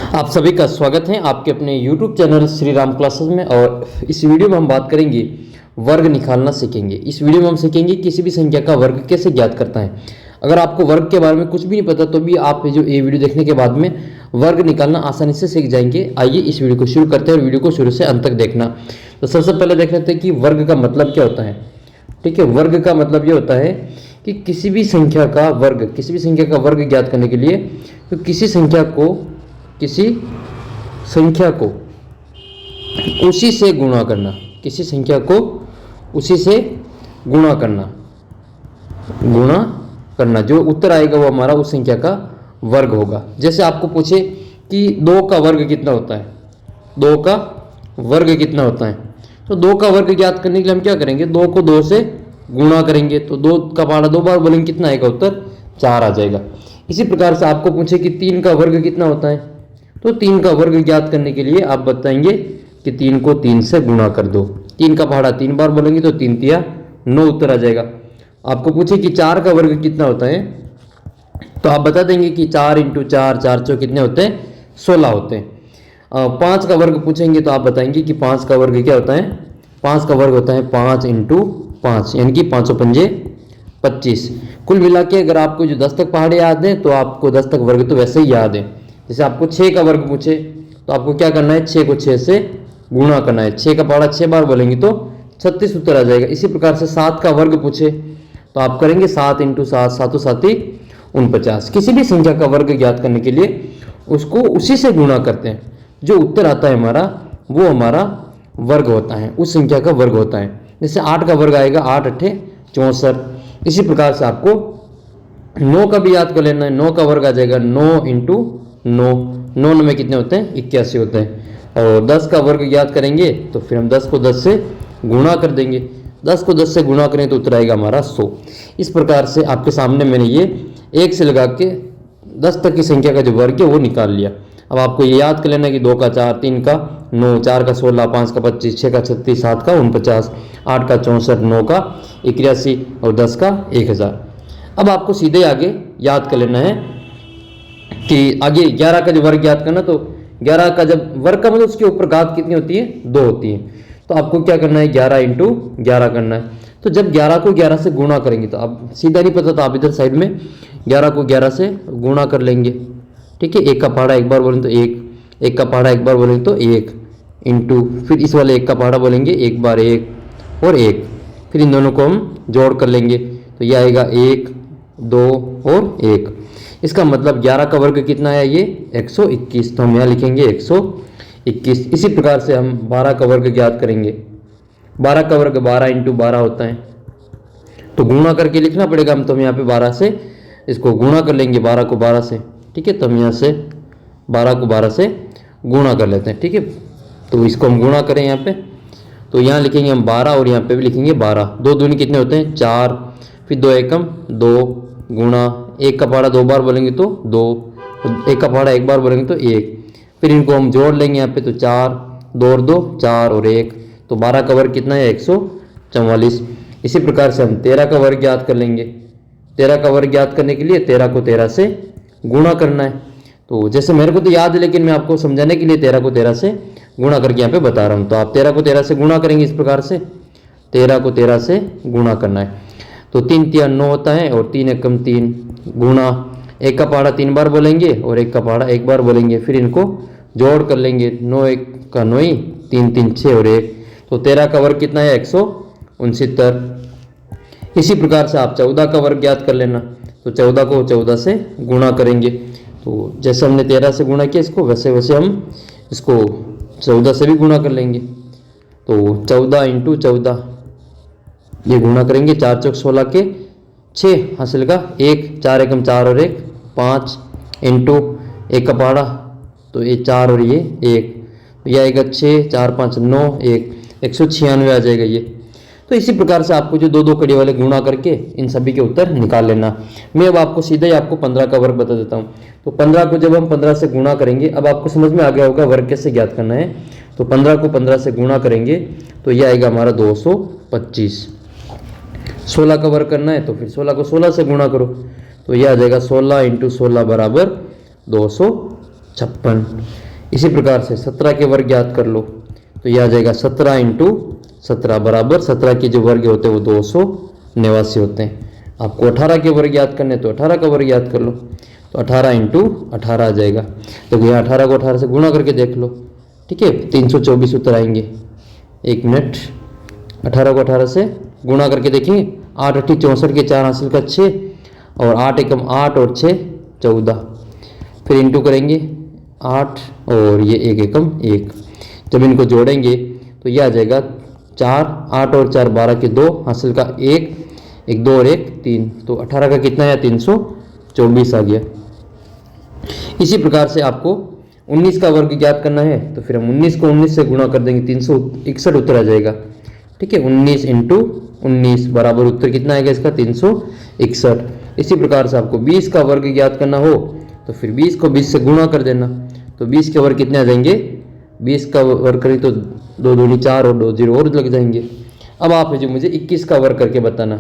आप सभी का स्वागत है आपके अपने YouTube channel Shri Ram classes में। और इस वीडियो में हम बात करेंगे वर्ग निकालना सीखेंगे। इस वीडियो में हम सीखेंगे किसी भी संख्या का वर्ग कैसे ज्ञात करता है। अगर आपको वर्ग के बारे में कुछ भी नहीं पता तो भी आप जो ये वीडियो देखने के बाद में वर्ग निकालना आसानी से सीख जाएंगे। आइए इस वीडियो को शुरू करते हैं और वीडियो को शुरू से अंत तक देखना। तो सबसे पहले देख लेते हैं कि वर्ग का मतलब क्या होता है। ठीक है, वर्ग का मतलब ये होता है कि किसी भी संख्या का वर्ग ज्ञात करने के लिए तो किसी संख्या को उसी से गुणा करना, किसी संख्या को उसी से गुणा करना जो उत्तर आएगा वो हमारा उस संख्या का वर्ग होगा। जैसे आपको पूछे कि 2 का वर्ग कितना होता है, 2 का वर्ग कितना होता है, तो 2 का वर्ग ज्ञात करने के लिए हम क्या करेंगे, 2 को 2 से गुणा करेंगे तो 2 का पहाड़ा 2 बार बोलेंगे कितना आएगा, उत्तर 4 आ जाएगा। इसी प्रकार से आपको पूछे कि 3 का वर्ग कितना होता है, तो 3 का वर्ग ज्ञात करने के लिए आप बताएंगे कि 3 को 3 से गुणा कर दो। 3 का पहाड़ा 3 बार बोलेंगे तो 3 तिया 9 उत्तर आ जाएगा। आपको पूछे कि 4 का वर्ग कितना होता है, तो आप बता देंगे कि 4 × 4 4 चौ कितने होते हैं, 16 होते हैं। 5 का वर्ग पूछेंगे तो आप बताएंगे कि 5 का वर्ग क्या होता है, 5 का वर्ग होता है 5 × 5 यानी कि 5 पंजे 25। कुल मिला के अगर आपको जो 10 तक पहाड़े याद हैं तो आपको 10 तक वर्ग तो वैसे ही याद है। जैसे आपको 6 का वर्ग पूछे तो आपको क्या करना है, 6 को 6 से गुणा करना है। 6 का पहाड़ा 6 बार बोलेंगे तो 36 उत्तर आ जाएगा। इसी प्रकार से 7 का वर्ग पूछे तो आप करेंगे 7 × 7 7 7 49। किसी भी संख्या का वर्ग ज्ञात करने के लिए उसको उसी से गुणा करते हैं, जो उत्तर आता है हमारा वो हमारा वर्ग होता है, उस संख्या का वर्ग होता है। जैसे 8 का वर्ग आएगा 8 × 8 = 64। इसी प्रकार से आपको 9 का भी याद कर लेना है। 9 का वर्ग आ जाएगा 9 × 9 9 में कितने होते हैं, 81 होते हैं। और 10 का वर्ग याद करेंगे तो फिर हम 10 को 10 से गुणा कर देंगे। 10 को 10 से गुणा करें तो उत्तर आएगा हमारा 100। इस प्रकार से आपके सामने मैंने ये 1 से लगा के 10 तक की संख्या का जो वर्ग है वो निकाल लिया। अब आपको ये याद कर लेना है कि 2 का 4 3 का 9 4 का 16 5 का 25 6 का 36 7 का 49 8 का 64 9 का 81 और 10 का 1000। अब आपको सीधे आगे याद कर लेना है कि आगे 11 का जो वर्ग याद करना, तो 11 का जब वर्ग का मतलब उसके ऊपर घात कितनी होती है, 2 होती है। तो आपको क्या करना है, 11 × 11 करना है। तो जब 11 को 11 से गुणा करेंगे तो आप सीधा नहीं पता तो आप इधर साइड में 11 को 11 से गुणा कर लेंगे। ठीक है, 1 का पहाड़ा 1 बार बोलेंगे तो 1, 1 का पहाड़ा 1 बार बोलेंगे तो 1 इंटू फिर इस वाले 1 का पहाड़ा बोलेंगे 1 बार 1 और 1, फिर इन दोनों को हम जोड़ कर लेंगे तो यह आएगा 1 2 और 1। इसका मतलब 11 का वर्ग कितना है, ये 121। तो हम यहाँ लिखेंगे 121। इसी प्रकार से हम 12 का वर्ग ज्ञात करेंगे। 12 का वर्ग 12 × 12 होता है, तो गुणा करके लिखना पड़ेगा। हम तो हम यहाँ पे 12 से इसको गुणा कर लेंगे, 12 को 12 से। ठीक है, तो हम यहाँ से 12 को 12 से गुणा कर लेते हैं। ठीक है, तो इसको हम गुणा करें यहाँ पे तो यहाँ लिखेंगे हम 12 और यहाँ पे भी लिखेंगे 12। 2 दूनी कितने होते हैं, 4, फिर 2 एकम 2 गुणा 1 का पहाड़ा 2 बार बोलेंगे तो 2, 1 का पहाड़ा 1 बार बोलेंगे तो 1, फिर इनको हम जोड़ लेंगे यहाँ पे तो 4 2 और 2 4 और 1, तो 12 का वर्ग कितना है, 144। इसी प्रकार से हम 13 का वर्ग ज्ञात कर लेंगे। 13 का वर्ग ज्ञात करने के लिए 13 को 13 से गुणा करना है। तो जैसे मेरे को तो याद है लेकिन मैं आपको समझाने के लिए 13 को 13 से गुणा करके यहाँ पे बता रहा हूँ। तो आप 13 को 13 से गुणा करेंगे इस प्रकार से, 13 को 13 से गुणा करना है। तो 3 × 3 = 9 होता है और 3 × 3 गुणा 1 का पहाड़ा 3 बार बोलेंगे और 1 का पहाड़ा 1 बार बोलेंगे, फिर इनको जोड़ कर लेंगे। 9 1 का 9 ही 3 3 6 और 1, तो 13 का वर्ग कितना है, 169। इसी प्रकार से आप 14 का वर्ग ज्ञात कर लेना। तो 14 को 14 से गुणा करेंगे। तो जैसे हमने 13 से गुणा किया इसको, वैसे वैसे हम इसको 14 से भी गुणा कर लेंगे। तो 14 × 14 ये गुणा करेंगे, 4 चौक 16 के 6 हासिल का 1, 4 एकम 4 और 1 5 इंटू 1 का पहाड़ा तो ये 4 और ये 1, तो यह आएगा 6 4 5 9 1 196 आ जाएगा ये। तो इसी प्रकार से आपको जो 2 कड़ी वाले गुणा करके इन सभी के उत्तर निकाल लेना। मैं अब आपको सीधा ही आपको 15 का वर्ग बता देता हूँ। तो 15 को जब हम 15 से गुणा करेंगे, अब आपको समझ में आ गया होगा वर्ग कैसे ज्ञात करना है। तो 15 को 15 से गुणा करेंगे तो यह आएगा हमारा 225। 16 का वर्ग करना है तो फिर 16 को 16 से गुणा करो तो यह आ जाएगा 16 × 16 = 240। 56। इसी प्रकार से 17 के वर्ग याद कर लो, तो यह आ जाएगा 17 इंटू 17 बराबर 17 के जो वर्ग होते हैं वो 289 होते हैं। आपको 18 के वर्ग याद करने तो 18 का वर्ग याद कर लो, तो 18 इंटू 18 आ जाएगा। तो यहाँ 18 को 18 से गुणा करके देख लो, ठीक है, 324 उत्तर आएंगे। 1 मिनट, 18 को 18 से गुणा करके देखेंगे, 8 8 64 के 4 हासिल का 6 और 8 एकम 8 और 6 14, फिर इंटू करेंगे 8 और ये 1 एकम 1। जब इनको जोड़ेंगे तो ये आ जाएगा 4 8 और 4 12 के 2 हासिल का 1 1 2 और 1 3, तो 18 का कितना है 324 आ गया। इसी प्रकार से आपको 19 का वर्ग ज्ञात करना है, तो फिर हम 19 को 19 से गुणा कर देंगे, 361 उत्तर आ जाएगा। ठीक है, 19 इंटू 19 बराबर उत्तर कितना आएगा इसका 361। इसी प्रकार से आपको 20 का वर्ग ज्ञात करना हो तो फिर 20 को 20 से गुणा कर देना, तो 20 के वर्ग कितने आ जाएंगे, 20 का वर्ग करें तो 2 दूनी 4 और 2 0 और लग जाएंगे। अब आप जो मुझे 21 का वर्ग करके बताना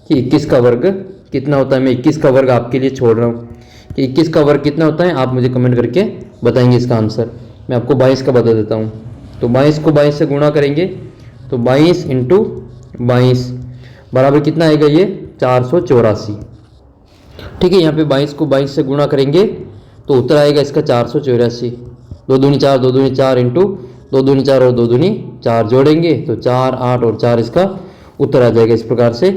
कि 21 का वर्ग कितना होता है। मैं 21 का वर्ग आपके लिए छोड़ रहा हूँ कि 21 का वर्ग कितना होता है, आप मुझे कमेंट करके बताएंगे इसका आंसर। मैं आपको 22 का बता देता हूँ। तो 22 को 22 से गुणा करेंगे तो 22 इंटू 22 बराबर कितना आएगा, ये 484। ठीक है, यहाँ पे 22 को 22 से गुणा करेंगे तो उत्तर आएगा इसका 484। 2 दूनी 4 2 दूनी 4 इंटू 2 दूनी 4 और 2 दूनी 4 जोड़ेंगे तो 4 8 और 4 इसका उत्तर आ जाएगा। इस प्रकार से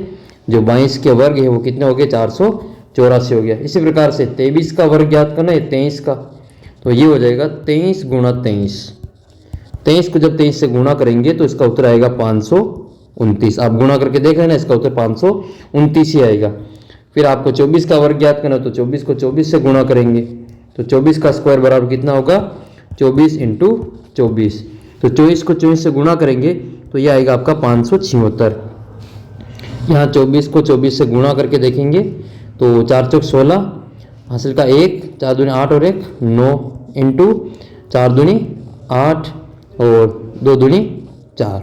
जो 22 के वर्ग है वो कितने हो गए, 484 हो गया। इसी प्रकार से 23 का वर्ग ज्ञात करना है 23 का, तो ये हो जाएगा 23 गुणा 23। 23 को जब 23 से गुणा करेंगे तो इसका उत्तर आएगा 529। आप गुणा करके देख रहे हैं ना, इसका उत्तर 529 ही आएगा। फिर आपको 24 का वर्ग ज्ञात करना, तो 24 को 24 से गुणा करेंगे तो 24 का स्क्वायर बराबर कितना होगा, 24 इंटू 24। तो 24 को 24 से गुणा करेंगे तो ये आएगा आपका 576। यहाँ 24 को 24 से गुणा करके देखेंगे तो 4 चौक 16 हासिल का 1 4 दूनी 8 और 1 9 इंटू 4 दूनी 8 और 2 दूनी 4।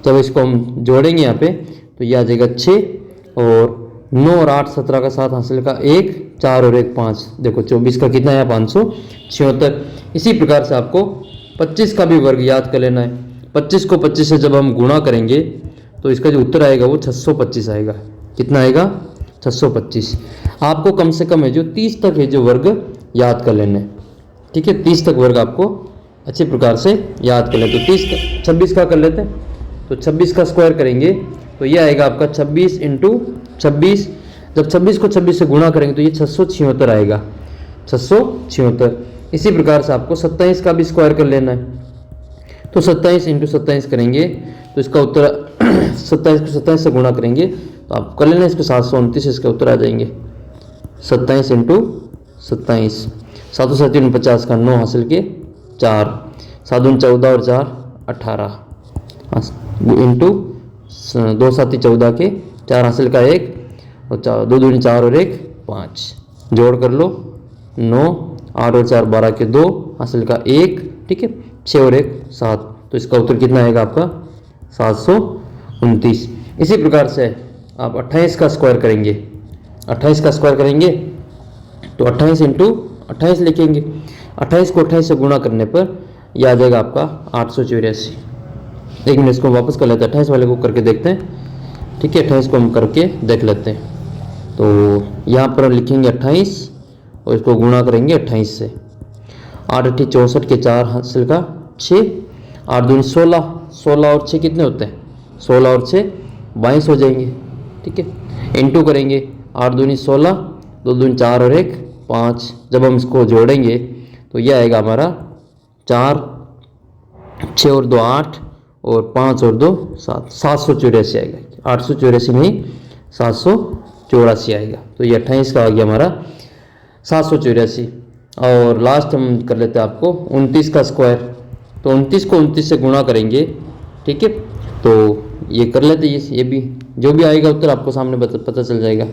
जब इसको हम जोड़ेंगे यहाँ पे तो ये आ जाएगा 6 और 9 और 8 17 का 7 हासिल का 1 4 और 1 5। देखो 24 का कितना है 576। इसी प्रकार से आपको 25 का भी वर्ग याद कर लेना है। 25 को 25 से जब हम गुणा करेंगे तो इसका जो उत्तर आएगा वो 625 आएगा। कितना आएगा, 625। आपको कम से कम है जो 30 तक है जो वर्ग याद कर लेने। ठीक है, 30 तक वर्ग आपको अच्छी प्रकार से याद कर लेते। तो 26 का कर लेते हैं, तो 26 का स्क्वायर करेंगे तो ये आएगा आपका 26 इंटू 26। जब 26 को 26 से गुणा करेंगे तो ये 676 आएगा, 676। इसी प्रकार से आपको 27 का भी स्क्वायर कर लेना है, तो 27 इंटू 27 करेंगे तो इसका उत्तर 27 को 27 से गुणा करेंगे तो आप कर लेना इसको 729 इसका उत्तर आ जाएंगे। 27 इंटू 27 7 7 49 का 9 हासिल के 4 7 14 और 4 18 इंटू 2 7 14 के 4 हासिल का 1 और 2 दूनी 4 और 1 5 जोड़ कर लो 9 8 और 4 12 के 2 हासिल का 1। ठीक है, 6 और 1 7, तो इसका उत्तर कितना आएगा आपका 729। इसी प्रकार से आप 28 का स्क्वायर करेंगे। 28 का स्क्वायर करेंगे तो 28 इंटू 28 लिखेंगे। 28 को 28 से गुणा करने पर यह आ जाएगा आपका 884। एक मिनट इसको वापस कर लेते हैं, 28 वाले को करके देखते हैं। ठीक है, 28 को हम करके देख लेते हैं। तो यहाँ पर लिखेंगे 28 और इसको गुणा करेंगे 28 से। 8 8 64 के 4 हासिल का 6 8 दूनी 16 16 और 6 कितने होते हैं, 16 और 6 22 हो जाएंगे। ठीक है, इंटू करेंगे 8 दूनी 16 2 दूनी 4 और 1 5। जब हम इसको जोड़ेंगे तो यह आएगा हमारा 4 6 और 2 8 और 5 और 2 7 784 आएगा। 884 में ही 784 आएगा। तो ये 28 का आ गया हमारा 784। और लास्ट हम कर लेते हैं आपको 29 का स्क्वायर। तो 29 को 29 से गुणा करेंगे। ठीक है, तो ये कर लेते हैं, ये भी जो भी आएगा उत्तर आपको सामने पता चल जाएगा।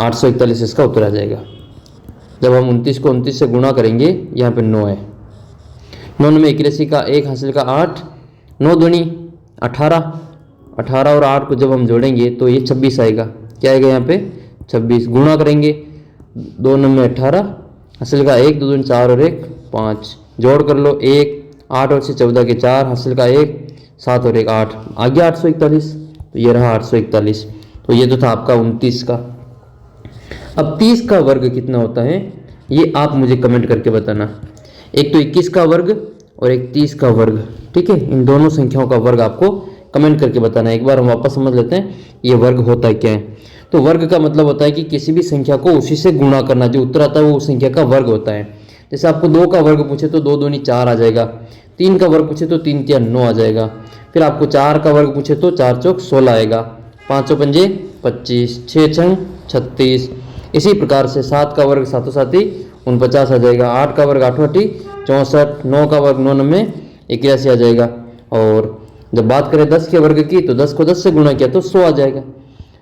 841 इसका उत्तर आ जाएगा। जब हम 29 को 29 से गुणा करेंगे, यहाँ पे 9 है, 9 में 81 का 1 हासिल का 8 9 दूनी 18 18 और 8 को जब हम जोड़ेंगे तो ये 26 आएगा। क्या आएगा यहाँ पे 26। गुणा करेंगे 2 9 में 18 हासिल का 1, 2 दूनी 4 और 1 5, जोड़ कर लो 1, 8 और 6 14 के 4, हासिल का 1, 7 और 1 8, आ गया 841। तो ये रहा 841। तो ये तो था आपका 29 का। अब 30 का वर्ग कितना होता है ये आप मुझे कमेंट करके बताना। एक तो 21 का वर्ग और एक 30 का वर्ग, ठीक है। इन दोनों संख्याओं का वर्ग आपको कमेंट करके बताना है। एक बार हम वापस समझ लेते हैं ये वर्ग होता है क्या है। तो वर्ग का मतलब होता है कि किसी भी संख्या को उसी से गुणा करना, जो उत्तर आता है वो उस संख्या का वर्ग होता है। जैसे आपको 2 का वर्ग पूछे तो 2 दूनी 4 आ जाएगा, 3 का वर्ग पूछे तो 3 तिया 9 आ जाएगा, फिर आपको 4 का वर्ग पूछे तो 4 चौक 16 आएगा, 5 पंजे 25, 6 छंग 36। इसी प्रकार से 7 का वर्ग 7 साथी 49 आ जाएगा, 8 का वर्ग 8 आठी 64, 9 का वर्ग 9 में 81 आ जाएगा। और जब बात करें 10 के वर्ग की तो 10 को 10 से गुणा किया तो 100 आ जाएगा।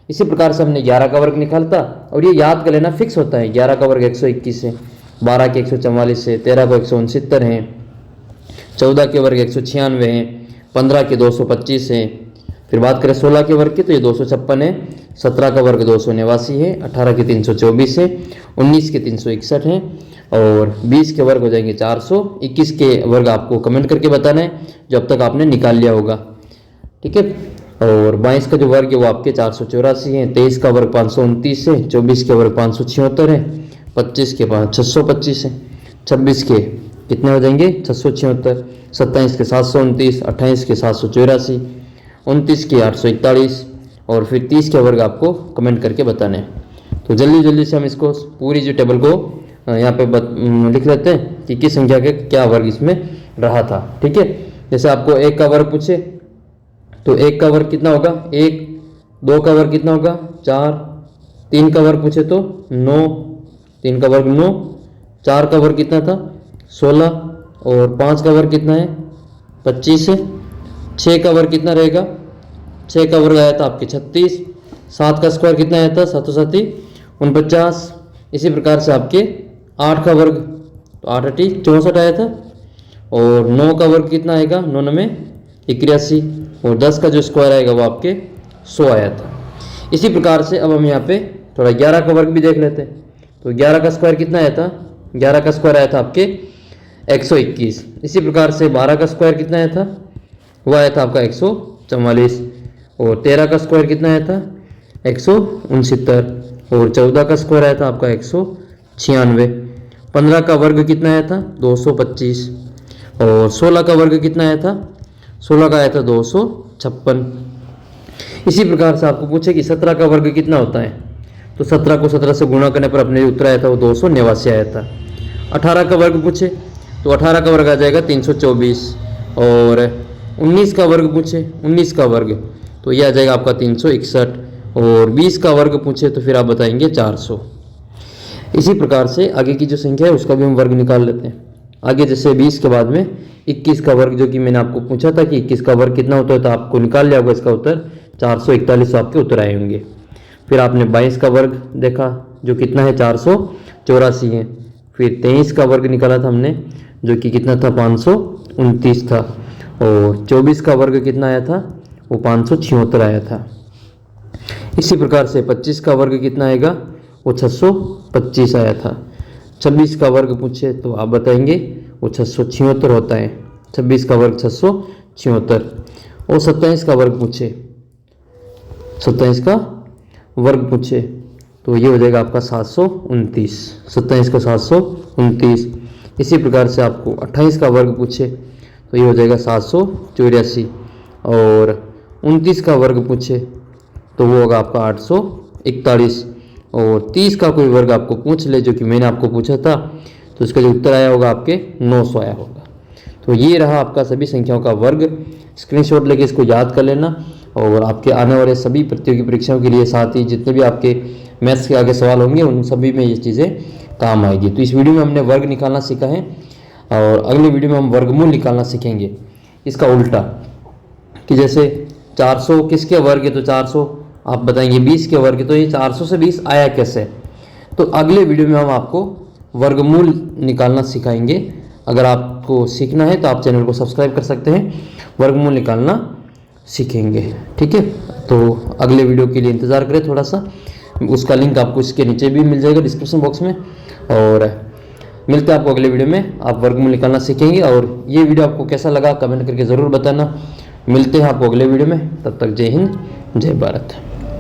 इसी प्रकार से हमने 11 का वर्ग निकालता, और ये याद कर लेना फिक्स होता है। 11 का वर्ग 121 है, 12 के 144 है, 13 को 169 है, 14 के वर्ग 196 है, 15 के 225 है। फिर बात करें 16 के वर्ग की तो ये 256 है, 17 का वर्ग 289 है, 18 के 324 है, 19 के 361 है, और 20 के वर्ग हो जाएंगे 400। 21 के वर्ग आपको कमेंट करके बताना है जो अब तक आपने निकाल लिया होगा, ठीक है। और 22 का जो वर्ग है वो आपके 484 है, 23 का वर्ग 529 है, 24 के वर्ग 576 है, 25 के 625 है, 26 के कितने हो जाएंगे 676, 27 के 729, 28 के 784, 29 के 841, और फिर 30 के वर्ग आपको कमेंट करके बताने हैं। तो जल्दी जल्दी से हम इसको पूरी जो टेबल को यहाँ पे लिख लेते हैं कि किस संख्या के क्या वर्ग इसमें रहा था, ठीक है। जैसे आपको 1 का वर्ग पूछे तो 1 का वर्ग कितना होगा 1, 2 का वर्ग कितना होगा 4, 3 का वर्ग पूछे तो 9, 3 का वर्ग 9, 4 का वर्ग कितना था 16, और 5 का वर्ग कितना है 25 है, 6 का वर्ग कितना रहेगा 6 का वर्ग आया था आपके 36, 7 का स्क्वायर कितना आया था 7 साथी 49। इसी प्रकार से आपके 8 का वर्ग तो 8 अठी 64 आया था, और 9 का वर्ग कितना आएगा 9 में 81, और 10 का जो स्क्वायर आएगा वो आपके 100 आया था। इसी प्रकार से अब हम यहाँ पे थोड़ा 11 का वर्ग भी देख लेते हैं। तो 11 का स्क्वायर कितना आया था 11 का स्क्वायर आया था आपके 121। इसी प्रकार से 12 का स्क्वायर कितना आया था वो आया था आपका 144, और 13 का स्क्वायर कितना आया था 169, और 14 का स्क्वायर आया था आपका 196, 15 का वर्ग कितना आया था 225, और 16 का वर्ग कितना आया था 16 का आया था 256। इसी प्रकार से आपको पूछे कि 17 का वर्ग कितना होता है, तो 17 को 17 से गुणा करने पर अपने जो उत्तर आया था वो 289 आया था। 18 का वर्ग पूछे तो 18 का वर्ग आ जाएगा 324, और 19 का वर्ग पूछे 19 का वर्ग तो ये आ जाएगा आपका 361, और 20 का वर्ग पूछे तो फिर आप बताएंगे 400। इसी प्रकार से आगे की जो संख्या है उसका भी हम वर्ग निकाल लेते हैं। आगे जैसे 20 के बाद में 21 का वर्ग, जो कि मैंने आपको पूछा था कि 21 का वर्ग कितना होता है, तो आपको निकाल लिया होगा इसका उत्तर 441 आपके उत्तर आए होंगे। फिर आपने 22 का वर्ग देखा जो कितना है 484 है, फिर 23 का वर्ग निकाला था हमने जो कि कितना था 529 था, और 24 का वर्ग कितना आया था वो 576 आया था। इसी प्रकार से 25 का वर्ग कितना आएगा वो 625 आया था। 26 का वर्ग पूछे तो आप बताएंगे वो 676 होता है, 26 का वर्ग 676। और 27 का वर्ग पूछे 27 का वर्ग पूछे तो ये हो जाएगा आपका 729, 27 का 729। इसी प्रकार से आपको 28 का वर्ग पूछे तो ये हो जाएगा 784, और 29 का वर्ग पूछे तो वो होगा आपका 841, और 30 का कोई वर्ग आपको पूछ ले जो कि मैंने आपको पूछा था तो इसका जो उत्तर आया होगा आपके 900 आया होगा। तो ये रहा आपका सभी संख्याओं का वर्ग। स्क्रीनशॉट लेके इसको याद कर लेना, और आपके आने वाले सभी प्रतियोगी परीक्षाओं के लिए, साथ ही जितने भी आपके मैथ्स के आगे सवाल होंगे उन सभी में ये चीज़ें काम आएगी। तो इस वीडियो में हमने वर्ग निकालना सीखा है, और अगले वीडियो में हम वर्गमूल निकालना सीखेंगे। इसका उल्टा कि जैसे 400 किसके वर्ग है तो 400 आप बताएंगे 20 के वर्ग, तो ये 400 से 20 आया कैसे। तो अगले वीडियो में हम आपको वर्गमूल निकालना सिखाएंगे। अगर आपको सीखना है तो आप चैनल को सब्सक्राइब कर सकते हैं, वर्गमूल निकालना सीखेंगे, ठीक है। तो अगले वीडियो के लिए इंतज़ार करें थोड़ा सा, उसका लिंक आपको इसके नीचे भी मिल जाएगा डिस्क्रिप्शन बॉक्स में। और मिलते हैं आपको अगले वीडियो में, आप वर्गमूल निकालना सीखेंगे। और ये वीडियो आपको कैसा लगा कमेंट करके ज़रूर बताना। मिलते हैं आपको अगले वीडियो में, तब तक जय हिंद जय भारत।